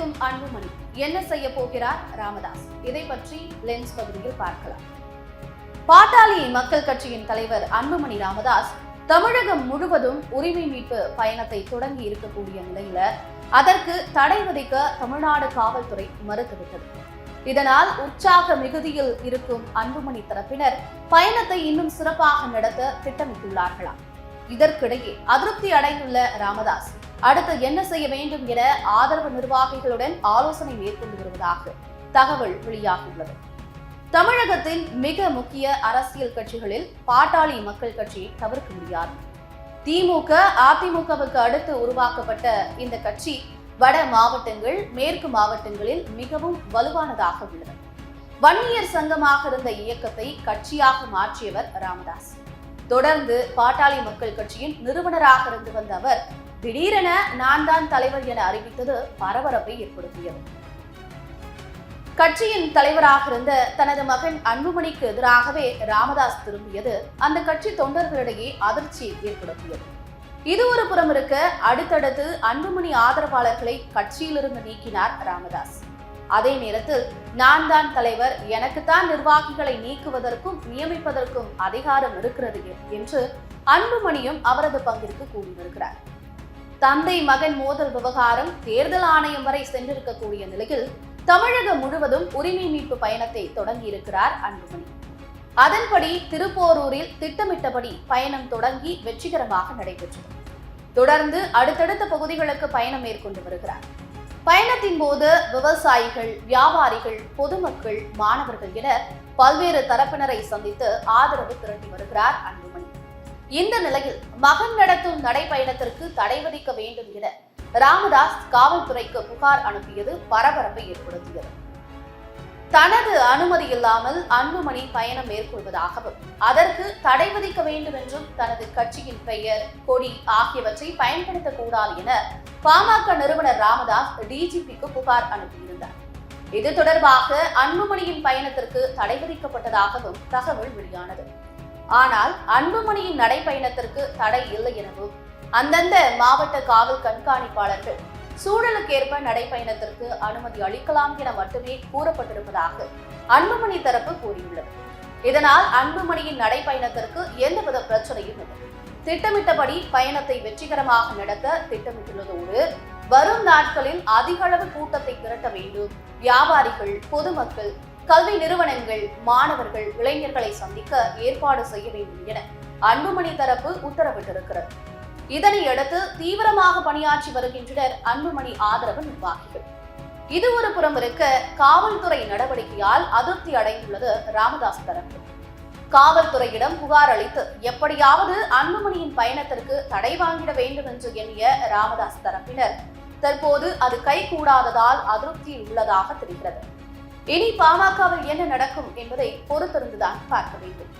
இருக்கும் அன்புமணி என்ன செய்ய போகிறார் ராமதாஸ்? இதை பற்றி லென்ஸ் பகுதியில் பார்க்கலாம். பாட்டாளி மக்கள் கட்சியின் தலைவர் அன்புமணி ராமதாஸ் தமிழகம் முழுவதும் உரிமை மீட்பு பயணத்தை தொடங்கி இருக்கக்கூடிய நிலையில அதற்கு தடை விதிக்க தமிழ்நாடு காவல்துறை மறுத்துவிட்டது. இதனால் உற்சாக மிகுதியில் இருக்கும் அன்புமணி தரப்பினர் பயணத்தை இன்னும் சிறப்பாக நடத்த திட்டமிட்டுள்ளார்களாம். இதற்கிடையே அதிருப்தி அடைந்துள்ள ராமதாஸ் அடுத்து என்ன செய்ய வேண்டும் என ஆதரவு நிர்வாகிகளுடன் ஆலோசனை மேற்கொண்டு வருவதாக தகவல் வெளியாகியுள்ளது. தமிழகத்தின் மிக முக்கிய அரசியல் கட்சிகளில் பாட்டாளி மக்கள் கட்சியை தவிர்க்க முடியாது. திமுக, அதிமுகவுக்கு அடுத்து உருவாக்கப்பட்ட இந்த கட்சி வட மாவட்டங்கள், மேற்கு மாவட்டங்களில் மிகவும் வலுவானதாக உள்ளது. வன்னியர் சங்கமாக இருந்த இயக்கத்தை கட்சியாக மாற்றியவர் ராமதாஸ். தொடர்ந்து பாட்டாளி மக்கள் கட்சியின் நிறுவனராக இருந்து வந்த அவர் திடீரென நான் தான் தலைவர் என அறிவித்தது பரபரப்பை ஏற்படுத்தியது. கட்சியின் தலைவராக இருந்த தனது மகன் அன்புமணிக்கு எதிராகவே ராமதாஸ் திரும்பியது அந்த கட்சி தொண்டர்களிடையே அதிர்ச்சியை ஏற்படுத்தியது. இது ஒரு புறம் இருக்க, அடுத்தடுத்து அன்புமணி ஆதரவாளர்களை கட்சியிலிருந்து நீக்கினார் ராமதாஸ். அதே நேரத்தில் நான் தான் தலைவர், எனக்குத்தான் நிர்வாகிகளை நீக்குவதற்கும் நியமிப்பதற்கும் அதிகாரம் இருக்கிறது என்று அன்புமணியும் அவரது பங்கிற்கு கூறி வருகிறார். தந்தை மகன் மோதல் விவகாரம் தேர்தல் ஆணையம் வரை சென்றிருக்கக்கூடிய நிலையில் தமிழகம் முழுவதும் உரிமை மீட்பு பயணத்தை தொடங்கியிருக்கிறார் அன்புமணி. அதன்படி திருப்போரூரில் திட்டமிட்டபடி பயணம் தொடங்கி வெற்றிகரமாக நடைபெற்றது. தொடர்ந்து அடுத்தடுத்த பகுதிகளுக்கு பயணம் மேற்கொண்டு வருகிறார். பயணத்தின் போது விவசாயிகள், வியாபாரிகள், பொதுமக்கள், மாணவர்கள் என பல்வேறு தரப்பினரை சந்தித்து ஆதரவு திரட்டி வருகிறார் அன்புமணி. இந்த நிலையில் மகன் நடத்தும் நடைபயணத்திற்கு தடை விதிக்க வேண்டும் என ராமதாஸ் காவல்துறைக்கு புகார் அனுப்பியது பரபரப்பை ஏற்படுத்தியது. தனது அனுமதி இல்லாமல் அன்புமணி பயணம் மேற்கொள்வதாகவும் அதற்கு தடை விதிக்க வேண்டும் என்றும் தனது கட்சியின் பெயர், கொடி ஆகியவற்றை பயன்படுத்தக்கூடாது என பாமக நிறுவனர் ராமதாஸ் டிஜிபிக்கு புகார் அனுப்பியிருந்தார். இது தொடர்பாக அன்புமணியின் பயணத்திற்கு தடை விதிக்கப்பட்டதாகவும் தகவல் வெளியானது. ஆனால் அன்புமணியின் நடைபயணத்திற்கு தடை இல்லை எனவும் அந்தந்த மாவட்ட காவல் கண்காணிப்பாளர்கள் சூழலுக்கேற்ப நடைபயணத்திற்கு அனுமதி அளிக்கலாம் என மட்டுமே கூறப்பட்டிருப்பதாக அன்புமணி தரப்பு கூறியுள்ளது. இதனால் அன்புமணியின் நடைபயணத்திற்கு எந்தவித பிரச்சனையும் இல்லை. திட்டமிட்டபடி பயணத்தை வெற்றிகரமாக நடத்த திட்டமிட்டுள்ளதோடு வரும் நாட்களில் அதிக அளவு கூட்டத்தை திரட்ட வேண்டும், வியாபாரிகள், பொதுமக்கள், கல்வி நிறுவனங்கள், மாணவர்கள், இளைஞர்களை சந்திக்க ஏற்பாடு செய்ய வேண்டும் என அன்புமணி தரப்பு உத்தரவிட்டிருக்கிறது. இதனையடுத்து தீவிரமாக பணியாற்றி வருகின்றனர் அன்புமணி ஆதரவு நிர்வாகிகள். இது ஒரு புறம் இருக்க, காவல்துறை நடவடிக்கையால் அதிருப்தி அடைந்துள்ளது ராமதாஸ் தரப்பு. காவல்துறையிடம் புகார் அளித்து எப்படியாவது அன்புமணியின் பயணத்திற்கு தடை வாங்கிட வேண்டும் என்று எண்ணிய ராமதாஸ் தரப்பினர் தற்போது அது கைகூடாததால் அதிருப்தியில் உள்ளதாக தெரிகிறது. இனி பாமகவில் என்ன நடக்கும் என்பதை பொறுத்திருந்துதான் பார்க்க வேண்டும்.